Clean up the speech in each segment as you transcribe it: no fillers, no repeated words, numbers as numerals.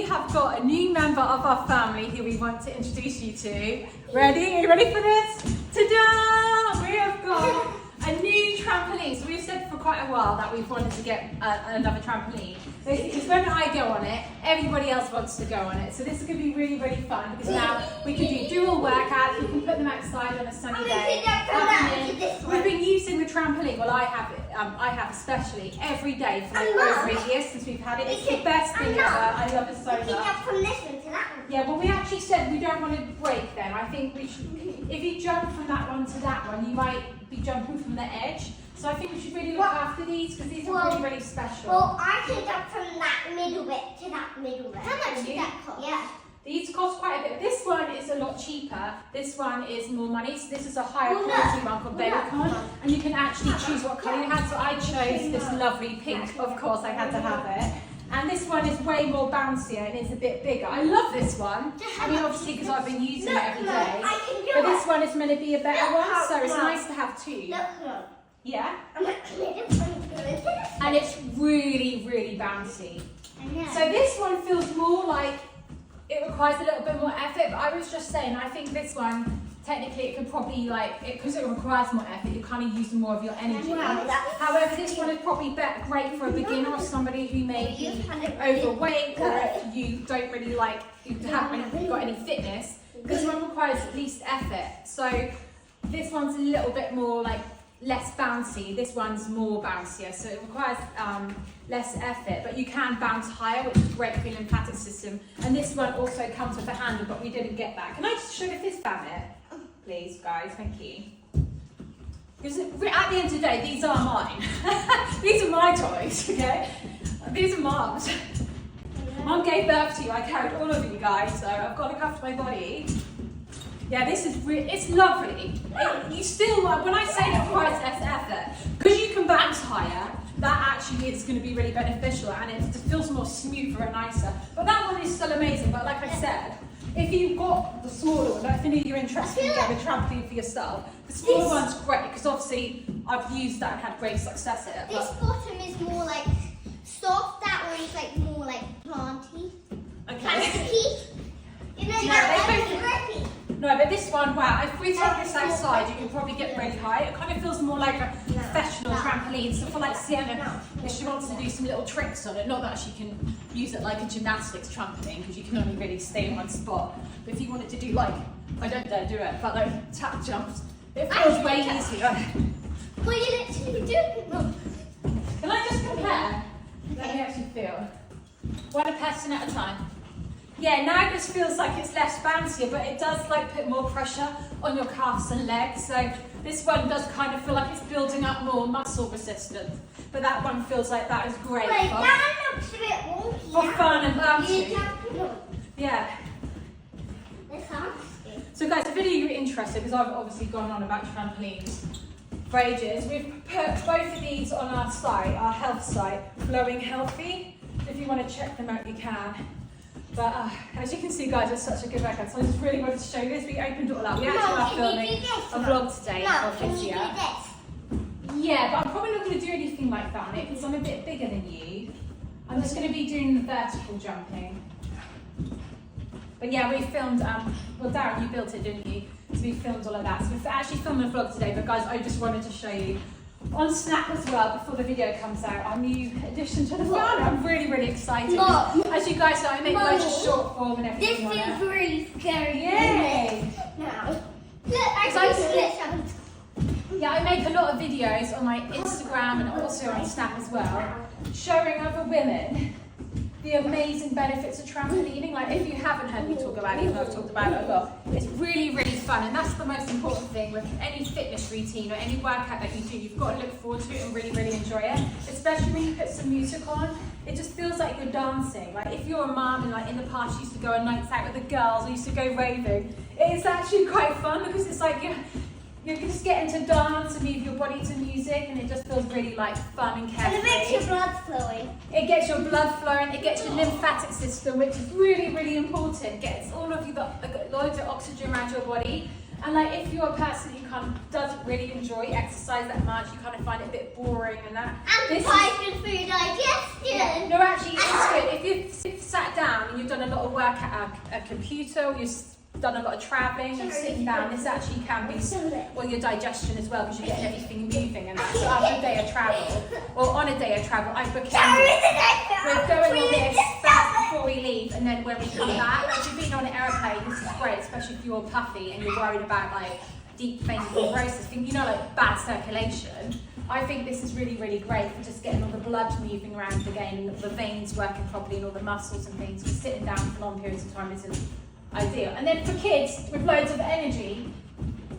have got a new member of our family who we want to introduce you to. Ready? Are you ready for this? Ta-da! We have got a new trampoline. So we've said for quite a while that we've wanted to get another trampoline. Because when I go on it, everybody else wants to go on it. So this is going to be really, really fun because now we can do dual workouts. We can put them outside on a sunny day. We've been using the trampoline. Well, I have especially every day for like over a year since we've had it. It's the best thing ever. I love it so much. We can jump from this one to that one. Yeah, well, we actually said we don't want to break them. I think we should. If you jump from that one to that one, you might be jumping from the edge. So I think we should really look after these because these are really, really special. Well, I can jump from that middle bit to that middle bit. How much did that cost? Yeah. These cost quite a bit. This one is a lot cheaper. This one is more money. So this is a higher quality one called Bellicon. And you can actually choose what colour you have. So I chose this lovely pink. Of course, I had to have it. And this one is way more bouncier and it's a bit bigger. I love this one. I mean, obviously, because I've been using it every day. But this one is meant to be a better one. So it's nice to have two. Yeah. And it's really, really bouncy. So this one feels more like it requires a little bit more effort, but I was just saying, I think this one, technically it could probably because it requires more effort, you kind of use more of your energy. However, this one is probably great for a beginner or somebody who may be overweight or if you don't really you haven't really got any fitness. This one requires least effort. So this one's a little bit more less bouncy. This one's more bouncier, so it requires less effort, but you can bounce higher, which is great for your lymphatic system. And this one also comes with a handle, but we didn't get that. Can I just show you this it, please, guys? Thank you. Because at the end of the day, these are mine. These are my toys, okay? These are Mum's. Mum gave birth to you. I carried all of you guys, so I've got to look after my body. Yeah, this is it's lovely. You still, when I say it requires less effort, because you can bounce higher, that actually is going to be really beneficial and it just feels more smoother and nicer. But that one is still amazing. But like I said, if you've got the smaller one, I think you're interested in getting a trampoline for yourself. The smaller one's great because obviously I've used that and had great success at it. This bottom is more soft, that one is more planty. Okay. You know, that one's grippy. No, but this one, wow, if we take this outside, you can probably get really high. It kind of feels more like a professional trampoline. So for Sienna, if she wants to do some little tricks on it, not that she can use it like a gymnastics trampoline, because you can only really stay in one spot. But if you wanted to do I don't dare do it, but tap jumps, it feels way easier. Well, you literally do it. Can I just compare? Let me actually feel. One person at a time. Yeah, now this feels like it's less bouncier, but it does put more pressure on your calves and legs. So this one does kind of feel like it's building up more muscle resistance. But that one feels like that is great. Wait, that one looks a bit wonky. For fun and bouncy. Yeah. So guys, if any of you are interested, because I've obviously gone on about trampolines for ages, we've put both of these on our site, our health site, Glowing Healthy. If you want to check them out, you can. But as you can see, guys, it's such a good workout. So I just really wanted to show you this. We opened it all up. We actually are filming a vlog today of this year. Yeah, but I'm probably not going to do anything like that on it because I'm a bit bigger than you. I'm just going to be doing the vertical jumping. But yeah, we filmed, well, Darren, you built it, didn't you? So we filmed all of that. So we've actually filmed a vlog today, but guys, I just wanted to show you on Snap as well, before the video comes out, our new addition to the family. I'm really, really excited. As you guys know, I make loads of short form and everything. This feels really scary. Yay! Now, look, I can split something. Yeah, I make a lot of videos on my Instagram and also on Snap as well, showing other women the amazing benefits of trampolining. If you haven't heard me talk about it, even though I've talked about it a lot, it's really, really fun, and that's the most important thing with any fitness routine or any workout that you do. You've got to look forward to it and really, really enjoy it, especially when you put some music on. It just feels like you're dancing. If you're a mum and in the past you used to go on nights out with the girls or used to go raving, it's actually quite fun because it's you're just getting to dance and move your body to music, and it just feels really fun and carefree. And it makes your blood flowing. It gets your blood flowing, it gets your lymphatic system, which is really, really important. It gets all of you got loads of oxygen around your body, And like if you're a person who kind of doesn't really enjoy exercise that much, you kind of find it a bit boring and that. And good for your digestion. Yeah. No, actually, it's good. If you've sat down and you've done a lot of work at a computer, or you've done a lot of travelling and sitting down, this actually can be well your digestion as well, because you're getting everything moving and that. So after a day of travel, or on a day of travel, I book in. We're going on this first before we leave, and then when we come back, if you've been on an aeroplane, this is great, especially if you're puffy and you're worried about like deep vein thrombosis, you know, like bad circulation. I think this is really, really great for just getting all the blood moving around again, the veins working properly, and all the muscles and things. Because sitting down for long periods of time isn't ideal. And then for kids with loads of energy,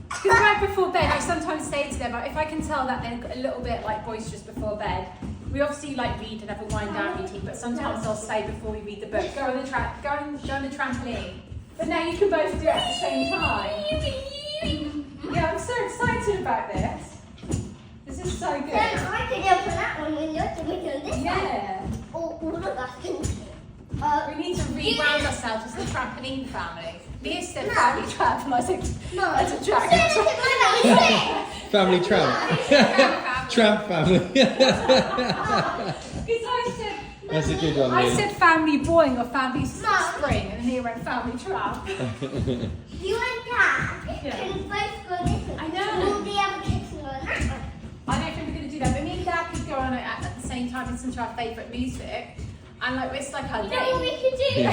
because right before bed, I sometimes say to them, if I can tell that they're a little bit like boisterous before bed, we obviously like read and have a wind down routine, but sometimes I'll say before we read the book, go on the trampoline. But now you can both do it at the same time. Yeah, I'm so excited about this. This is so good. Then I can open that one when you're doing this. Yeah. Or all of us can. We need to rebrand ourselves as the trampoline family. Fizz said family tramp, and I said as a drag. Family tramp. Tramp family. That's a good one. I said family boing or family spring, and he went family tramp. You and Dad can both go this way. I know. All the other kids can go that way. I don't think we're going to do that, but me and Dad could go on it at the same time and listen to our favourite music. And like, it's like our You know what we day. could do? You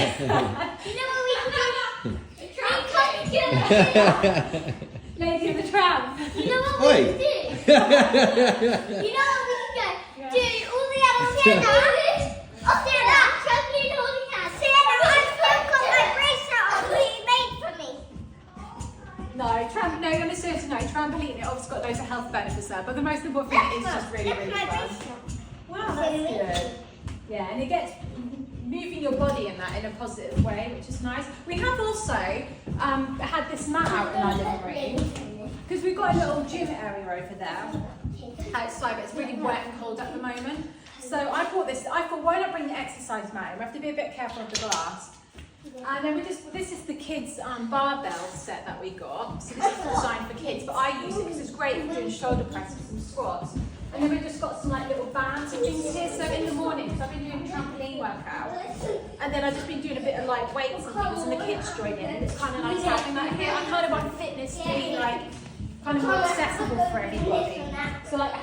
know what we could do? Come together. Lady of the Tramp. You know what we could do? You know what we could go? Do all the other kids. Oh, Sienna, trampoline holding hands. Sienna, I've still got my bracelet on that you made for me. No, on a serious note, trampoline, it obviously got loads of health benefits there, but the most important thing is just really, really fun. Wow, that's good. Yeah, and it gets moving your body in that in a positive way, which is nice. We have also had this mat out in our living room, because we've got a little gym area over there outside, but it's really wet and cold at the moment. So I bought this. I thought, why not bring the exercise mat in? We have to be a bit careful of the glass. And then this is the kids' barbell set that we got. So this is designed for kids, but I use it because it's great for doing shoulder presses and squats. And then we've just got some like little bands and things here. So in the morning, because I've been doing a trampoline workout, and then I've just been doing a bit of like weights and things, and the kids join in, and it's kind of nice having that here. I kind of want fitness to be like kind of more accessible for everybody. So like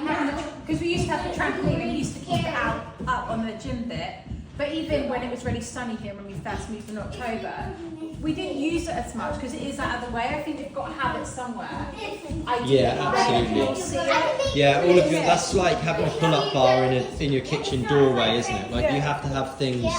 because we used to have the trampoline, and we used to keep it up on the gym bit. But even when it was really sunny here when we first moved in October, we didn't use it as much because it is out of the way. I think you've got to have it somewhere. Yeah, absolutely. Yeah, all of your, that's like having a pull-up bar in your kitchen doorway, isn't it? Like you have to have things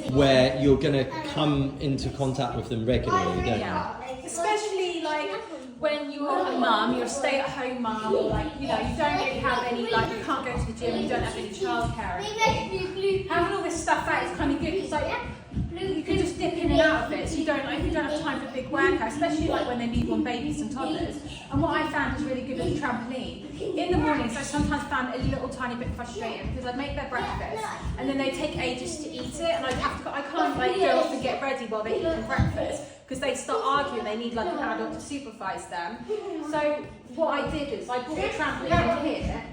where you're going to come into contact with them regularly, don't you? Especially like when you're a mum, you're a stay-at-home mum, or like, you know, you don't really have any, like, you can't go to the gym, you don't have any childcare. Having all this stuff out is kind of good because like you can just dip in and out of it, so you don't have time for big workouts, especially like when they newborn babies and toddlers. And what I found was really good with the trampoline, in the mornings I sometimes found it a little tiny bit frustrating because I'd make their breakfast and then they take ages to eat it, and I can't like go off and get ready while they eat their breakfast because they start arguing, they need like an adult to supervise them. So what I did is I brought a trampoline here,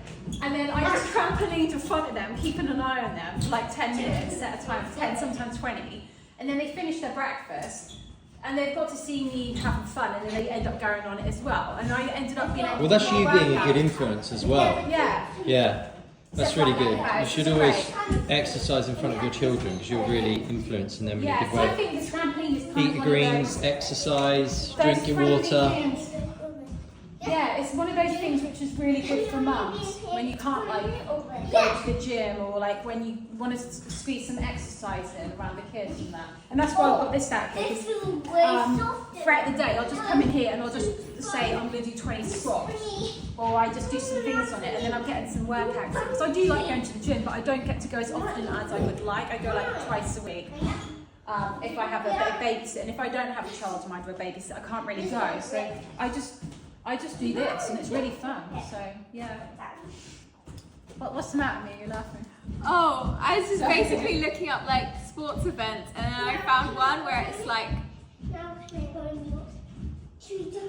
and then I just trampolined in front of them, keeping an eye on them for like 10 minutes at a time, 10, sometimes 20. And then they finish their breakfast, and they've got to see me having fun, and then they end up going on it as well. And I ended up being able Well, that's you being a good influence as well. Yeah. Yeah, that's really good. You should always exercise in front of your children because you're really influencing them in a good So I way. think the trampoline is kind Eat of the one of greens, those- exercise, those drink your friendly water. things. Yeah, it's one of those things which is really good for mums when you can't like go to the gym, or like when you want to squeeze some exercise in around the kids and that. And that's why I got this out here. Throughout the day, I'll just come in here and I'll just say I'm going to do 20 squats, or I just do some things on it, and then I'm getting some workouts. Because I do like going to the gym, but I don't get to go as often as I would like. I go like twice a week. If I have a babysit, and if I don't have a child to mind with a babysit, I can't really go. So I just do this, and it's really fun. So yeah. What's the matter with me? You're laughing. Oh, I was just basically looking up like sports events, and then I found one where it's like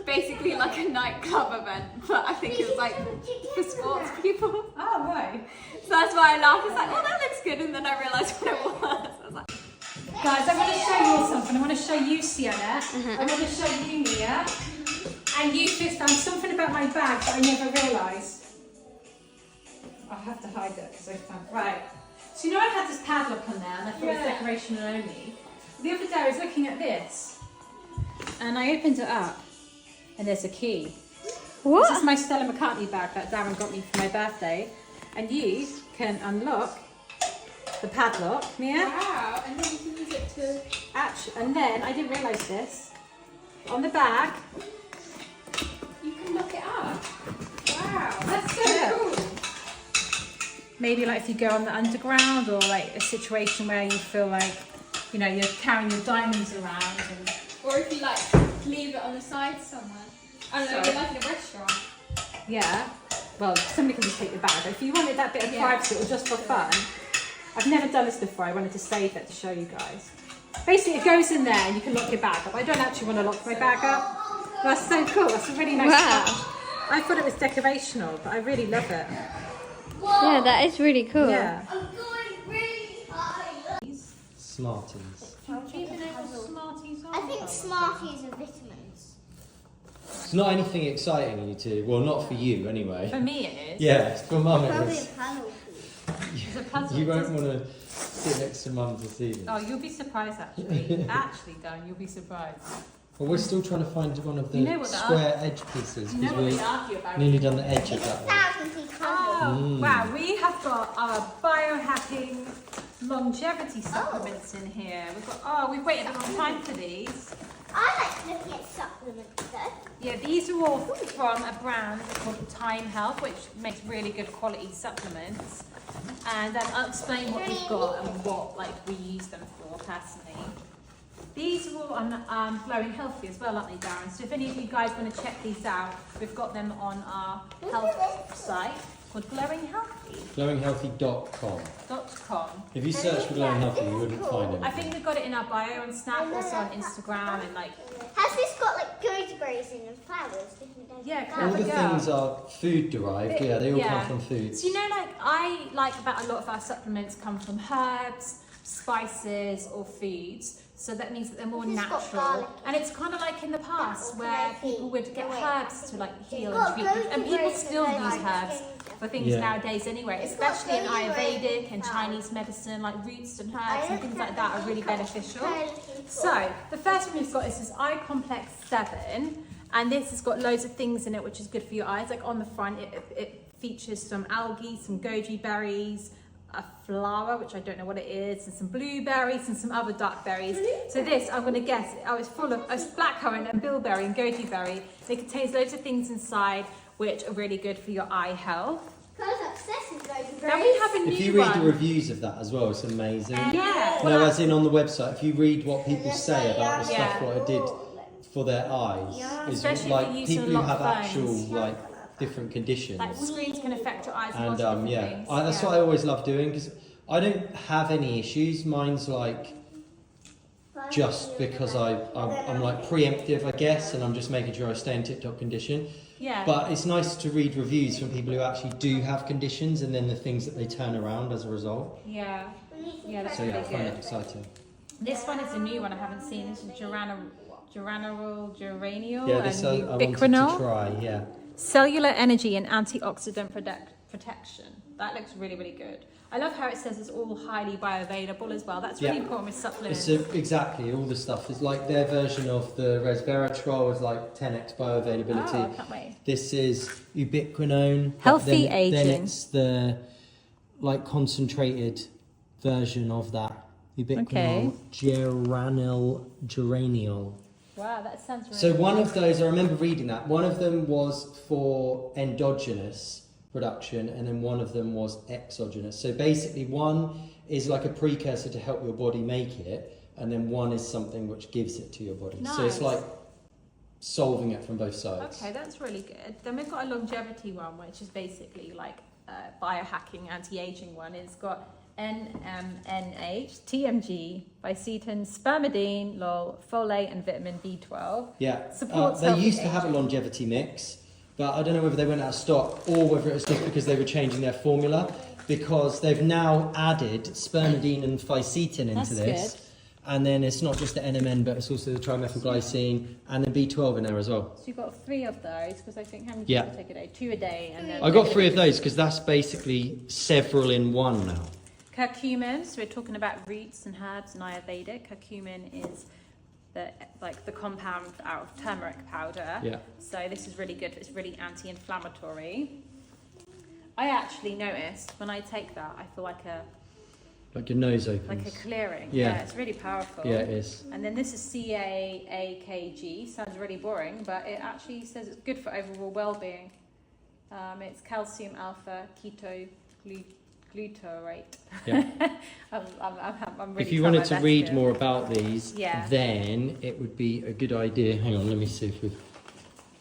basically like a nightclub event, but I think it was like for sports people. Oh, right. So that's why I laughed. It's like, oh, that looks good, and then I realised what it was. I was like, Guys, I want to show you something. I want to show you, Sienna. I want to show you, Mia. And you just found something about my bag that I never realised. I'll have to hide it because I found. Right. So you know I had this padlock on there and I thought it was decoration only. The other day I was looking at this and I opened it up and there's a key. what? This is my Stella McCartney bag that Darren got me for my birthday. And you can unlock the padlock, Mia. Wow, and then you can use it to... Actually, and then, I didn't realise this, on the back, You can look it up. Wow, that's so Yeah. cool. maybe like if you go on the underground or like a situation where you feel like, you know, you're carrying your diamonds around and... Or if you like leave it on the side somewhere. I don't know, Sorry. like in a restaurant. Yeah, well, somebody can just take your bag. But if you wanted that bit of Yeah. privacy or just for fun, I've never done this before. I wanted to save it to show you guys. Basically, it goes in there and you can lock your bag up. I don't actually want to lock my bag up. That's so cool. That's a really nice Wow. touch. I thought it was decorational, but I really love it. Yeah, that is really cool. Yeah. I'm going really high. Smarties. Smarties I think Smarties are vitamins. It's not anything exciting, you two. Well, not for you, anyway. For me, it is. Yeah, for Mum it Probably a is. panel. It's a puzzle. You It won't does- want to sit next to Mum to see this. Oh, you'll be surprised actually. Actually, Darren, you'll be surprised. Well, we're still trying to find one of the You know what they are? square edge pieces You know because what we we're argue about? nearly done the edge of that one. Thousand puzzle. Oh, wow. We have got our biohacking longevity supplements in here. We've waited a long time for these. I like looking at supplements though. Yeah, these are all from a brand called Time Health, which makes really good quality supplements. And I'll explain what we've got and what we use them for personally. These are all on Glowing Healthy as well, aren't they, Darren? So if any of you guys want to check these out, we've got them on our health site called Glowing Healthy. Glowinghealthy.com. .com. If you search for Glowing Healthy, you wouldn't find I anything. think we've got it in our bio on Snap, also on Instagram, and Has this got like gooseberries in and flowers? Yeah, All the Clever girl. things are food derived. Yeah, they all Yeah. come from foods. So you know, I like about a lot of our supplements come from herbs, spices, or foods. So that means that they're more This has got natural. garlic. And it's kind of like in the past Apple, where can I see? people would get Wait, herbs to heal It's and got treat. And people gooseberries still and use like herbs ginger. for things Yeah. nowadays anyway, It's got especially in gooseberries Ayurvedic and and Chinese medicine, like roots and I herbs and don't things have like that are any really colours. beneficial. What am I looking for? So, the first one we've got is this Eye Complex 7, and this has got loads of things in it which is good for your eyes. Like on the front, it features some algae, some goji berries, a flower, which I don't know what it is, and some blueberries and some other dark berries. So this, I'm going to guess, it's blackcurrant and bilberry and goji berry. It contains loads of things inside which are really good for your eye health. Because obsessed with gooseberries. Now we have a If you new read the one. reviews of that as well, it's amazing. Yeah. No, Well, as in on the website, if you read what people say about the Yeah. stuff what it did for their eyes, is Especially like if you use people a who lot have of actual phones. different conditions. like screens can affect your eyes and And lots of different yeah, things. that's Yeah. what I always love doing because I don't have any issues. Mine's just because I'm like preemptive, I guess, and I'm just making sure I stay in tip-top condition. Yeah. But it's nice to read reviews from people who actually do have conditions and then the things that they turn around as a result. Yeah. Yeah, that's So yeah, I really find it good. exciting. This one is a new one I haven't seen. This is geraniol Yeah, this I and wanted to biquinol. try, yeah. Cellular energy and antioxidant protection. That looks really, really good. I love how it says it's all highly bioavailable as well. That's really Yeah. important with supplements. Exactly, all the stuff is like their version of the resveratrol is like 10x bioavailability. Oh, I can't wait. This is ubiquinone. but Healthy then aging. it's the like concentrated version of that. Ubiquinol, geraniol. Wow, that sounds really So one of those, I remember reading that. One of them was for endogenous production, and then one of them was exogenous. So basically, one is like a precursor to help your body make it, and then one is something which gives it to your body. So it's Nice. like solving it from both sides. Okay, that's really good. Then we've got a longevity one, which is basically like biohacking, anti-aging one. It's got NMNH, TMG, Bicetin, spermidine, lol, folate, and vitamin B12. Yeah. Supports They healthy used to have a aging. longevity mix, but I don't know whether they went out of stock or whether it was just because they were changing their formula, because they've now added spermidine and fisetin into That's this. good. And then it's not just the NMN, but it's also the trimethylglycine and the B12 in there as well. So you've got 3 of those, because I think how many Yeah. do you take a day? 2 a day. And then I got 3 of those because that's basically several in one now. curcumin, so we're talking about roots and herbs and Ayurvedic. Curcumin is the compound out of turmeric powder. Yeah. So this is really good. It's really anti-inflammatory. I actually noticed when I take that, I feel like Like your nose opens. a clearing. Yeah. It's really powerful. Yeah, it is. And then this is CAAKG. Sounds really boring, but it actually says it's good for overall well-being. It's calcium alpha glutarate. Yeah. I'm really If you trying wanted my to best read here. more about these, Yeah. then it would be a good idea. Hang on, let me see if we've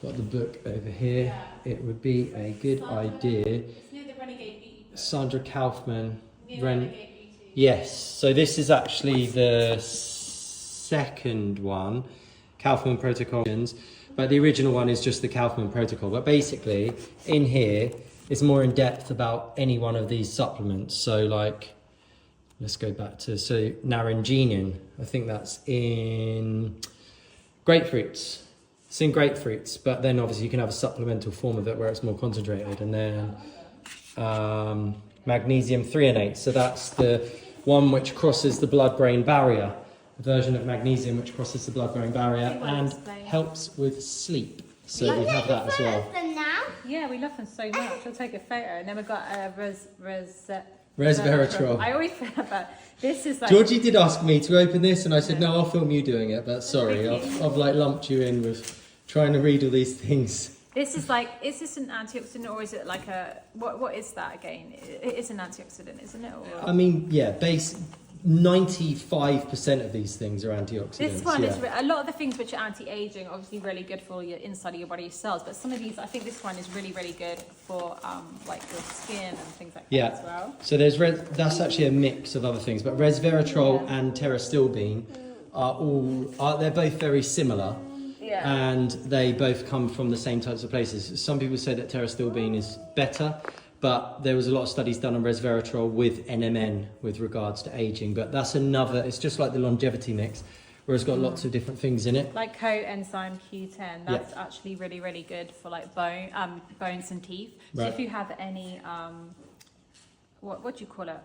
got the book over here. It would be a good idea. It's near the Renegade Beauty book. Sandra Kaufman. Near Renegade Beauty. Yes, so this is actually the second one, Kaufman Protocols, but the original one is just the Kaufman Protocol. But basically, in here, it's more in depth about any one of these supplements. So like, let's go back to, so naringenin, I think that's in grapefruits. It's in grapefruits, but then obviously you can have a supplemental form of it where it's more concentrated. And then magnesium threonate, so that's the one which crosses the blood-brain barrier, a version of magnesium which crosses the blood-brain barrier and helps with sleep. So we have that as well. Them now. Yeah, we love them so much. I'll take a photo. And then we've got Resveratrol. I always feel about this is like Georgie did ask me to open this, and I said no, I'll film you doing it. But sorry, I've like lumped you in with trying to read all these things. this is like, is this an antioxidant or is it like a what is that again? It is an antioxidant, isn't it? Or, I mean, yeah, 95% of these things are antioxidants. this one yeah. is a lot of the things which are anti-aging, obviously really good for your inside of your body cells. But some of these, I think this one is really good for like your skin and things like Yeah. that as well. So there's that's actually a mix of other things, but resveratrol and terastilbene they're both very similar. Yeah. And they both come from the same types of places. Some people say that terastilbene is better, but there was a lot of studies done on resveratrol with NMN with regards to aging. But that's another, it's just like the longevity mix, where it's got lots of different things in it. Like coenzyme Q10, that's actually really good for like bones and teeth. So Right. if you have any what do you call it?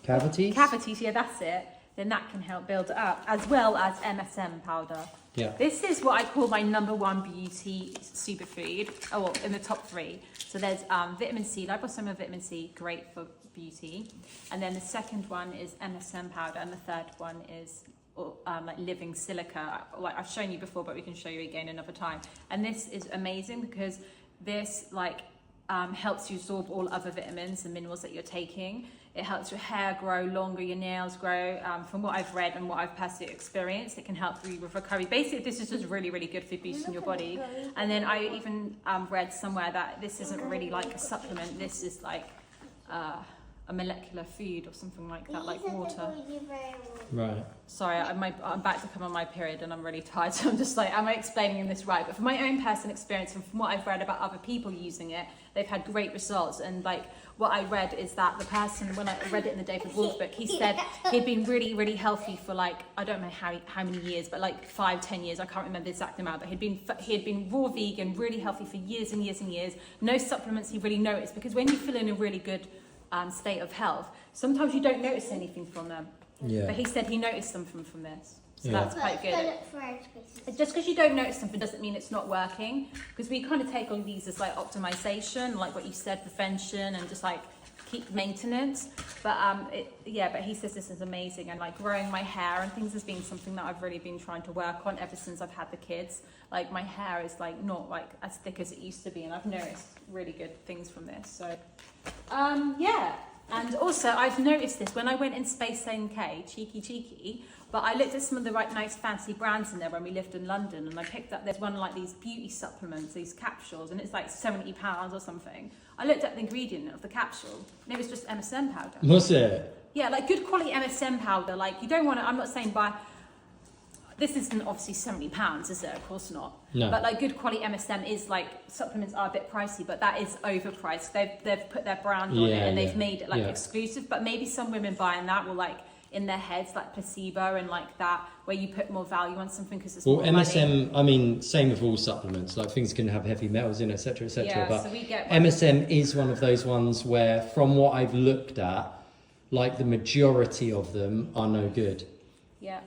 Cavities? Cavities, yeah, that's it. Then that can help build it up, as well as MSM powder. Yeah. This is what I call my #1 beauty superfood. Oh, well, in the top 3. So there's vitamin C, liposomal vitamin C, great for beauty. And then the second one is MSM powder, and the third one is like living silica. Like I've shown you before, but we can show you again another time. And this is amazing because this helps you absorb all other vitamins and minerals that you're taking. It helps your hair grow longer, your nails grow. From what I've read and what I've personally experienced, it can help you with recovery. Basically, this is just really good for boosting your body. And then I even read somewhere that this isn't really like a supplement. This is like a molecular food or something like that, like water. Right. Sorry, I'm about to come on my period and I'm really tired, so I'm just like, am I explaining this right? But from my own personal experience and from what I've read about other people using it, they've had great results. And like what I read is that the person, when I read it in the David Wolf book, he said he'd been really healthy for like, I don't know how many years, but like 5-10 years, I can't remember the exact amount, but he had been raw vegan, really healthy for years and years. No supplements he really noticed, because when you feel in a really good state of health, sometimes you don't notice anything from them. Yeah. But he said he noticed them from this. So Yeah. that's quite good. Just because you don't notice something doesn't mean it's not working, because we kind of take all these as like optimization, like what you said, prevention, and just like keep maintenance. But but he says this is amazing, and like growing my hair and things has been something that I've really been trying to work on ever since I've had the kids. Like my hair is like not like as thick as it used to be, and I've noticed really good things from this. So and also I've noticed this when I went in Space NK, cheeky, but I looked at some of the nice fancy brands in there when we lived in London, and I picked up, there's one like these beauty supplements, these capsules, and it's like £70 or something. I looked at the ingredient of the capsule, and it was just MSM powder. Was it? Yeah, like good quality MSM powder. Like you don't want to, I'm not saying buy, this isn't obviously £70, is it? Of course not. No. But like good quality MSM is like, supplements are a bit pricey, but that is overpriced. They've put their brand on it and they've made it like exclusive. But maybe some women buying that will like, in their heads, like placebo and like that, where you put more value on something because it's more MSM, money. I mean, same with all supplements, like things can have heavy metals in, etc., etc. Yeah, but so we get MSM is one of those ones where, from what I've looked at, like the majority of them are no good. Yeah.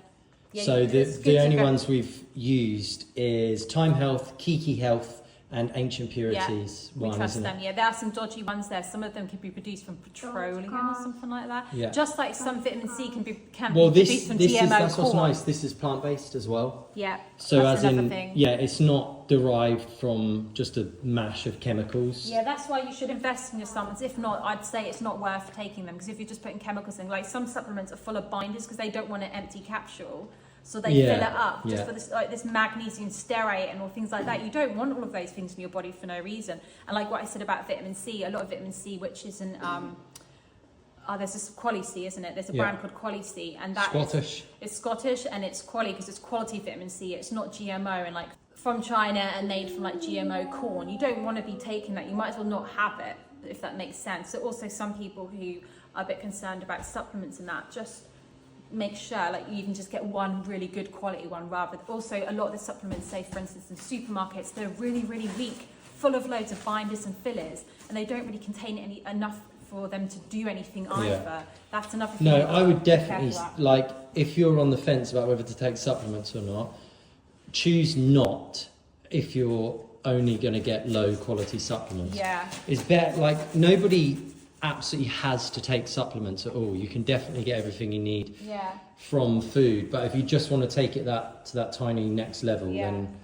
So the only ones we've used is Time Health, Kiki Health, and Ancient Purities. We trust them. Yeah, there are some dodgy ones there. Some of them can be produced from petroleum or something like that. Yeah. Just like some vitamin C can be produced from GMO that's corn. what's nice. This is plant-based as well. Yeah. So that's as in, thing. it's not derived from just a mash of chemicals. Yeah, that's why you should invest in your supplements. If not, I'd say it's not worth taking them because if you're just putting chemicals in, like some supplements are full of binders because they don't want an empty capsule. So they fill it up just for this, like this magnesium stearate and all things like that. You don't want all of those things in your body for no reason. And like what I said about vitamin C, a lot of vitamin C, which isn't, there's this Quali-C, isn't it? There's a brand called Quali-C, and that it's Scottish and it's quality because it's quality vitamin C. It's not GMO and like from China and made from like GMO corn. You don't want to be taking that. You might as well not have it, if that makes sense. So also some people who are a bit concerned about supplements and that, just make sure like you can just get one really good quality one rather. Also a lot of the supplements, say for instance in supermarkets, they're really weak, full of loads of binders and fillers, and they don't really contain enough for them to do anything either. That's another thing. No, I would definitely, like, if you're on the fence about whether to take supplements or not, choose not if you're only going to get low quality supplements. Yeah, it's better. Like nobody absolutely has to take supplements at all. You can definitely get everything you need from food, but if you just want to take it to that tiny next level, then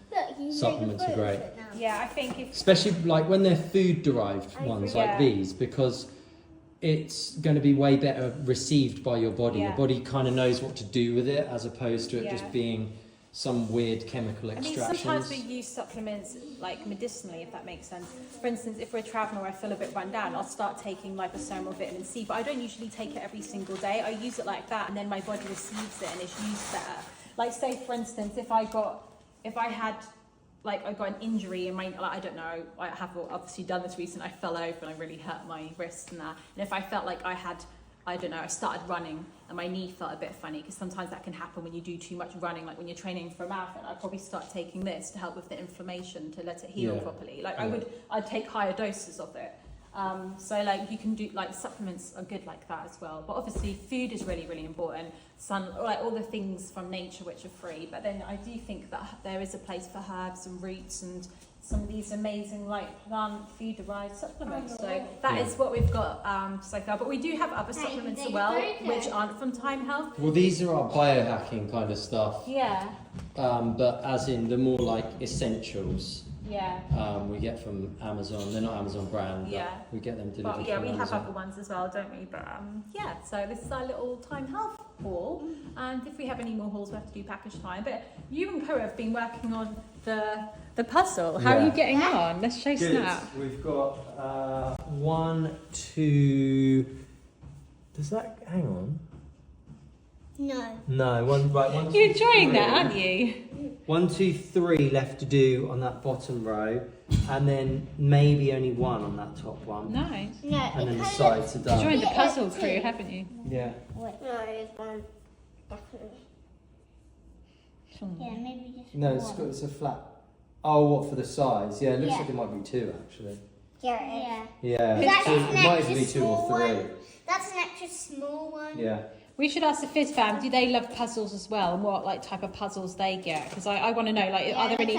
supplements are great. Yeah, I think especially like when they're food derived ones like these, because it's going to be way better received by your body. Your body kind of knows what to do with it as opposed to it just being some weird chemical extractions. I mean, sometimes we use supplements like medicinally, if that makes sense. For instance, if we're traveling or I feel a bit run down, I'll start taking liposomal vitamin C, but I don't usually take it every single day. I use it like that and then my body receives it and it's used better. Like say for instance, if I got an injury in my, like, I don't know, I have obviously done this recently, I fell over and I really hurt my wrist and that. And if I felt like I started running and my knee felt a bit funny, because sometimes that can happen when you do too much running, like when you're training for a marathon, I'd probably start taking this to help with the inflammation, to let it heal properly. Like I'd take higher doses of it. So like you can do, like supplements are good like that as well. But obviously food is really important. Like all the things from nature which are free. But then I do think that there is a place for herbs and roots and some of these amazing like plant food derived supplements. So that is what we've got so far. But we do have other supplements as well which aren't from Time Health. Well, these are our biohacking kind of stuff. Yeah. But as in the more like essentials. Yeah. We get from Amazon. They're not Amazon brand. But we get them delivered. But from we Amazon. have other ones as well, don't we? But so this is our little Time Health haul. And if we have any more hauls, we have to do package time. But you and Co have been working on the puzzle. How are you getting on? Let's show Snap. We've got 1, 2. Does that hang on? No. One. You're enjoying that, aren't you? 1, 2, 3 left to do on that bottom row, and then maybe only 1 on that top one. Nice. And then the sides are done. You joined the puzzle crew, haven't you? Yeah. No, there's one. Yeah, maybe just No, one. it's a flat. Oh, what for the size? Yeah, it looks like it might be 2 actually. Yeah. Yeah. That's So an it might extra even be 2 or small 3. one. That's an extra small one. Yeah. We should ask the Fizz fam, do they love puzzles as well, and what like type of puzzles they get? Because I want to know, like, are there any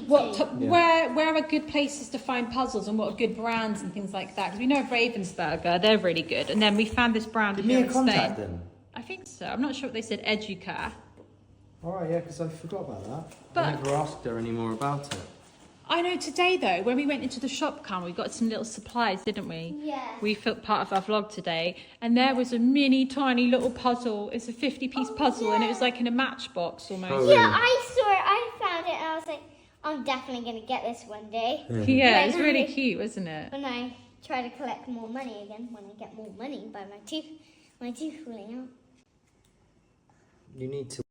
where are good places to find puzzles, and what are good brands and things like that? Because we know of Ravensburger, they're really good, and then we found this brand Did here Mia in contact Spain. them? I think so. I'm not sure what they said. Educa. All right, yeah, because I forgot about that. But I never asked her any more about it. I know today though, when we went into the shop, Carl, we got some little supplies, didn't we? Yeah. We filmed part of our vlog today, and there was a mini tiny little puzzle. It's a 50-piece puzzle, and it was like in a matchbox almost. Oh, Yeah, really? I saw it. I found it, and I was like, I'm definitely going to get this one day. Yeah, it's really cute, wasn't it? When I try to collect more money again, when I get more money by my teeth, My teeth falling out. You need to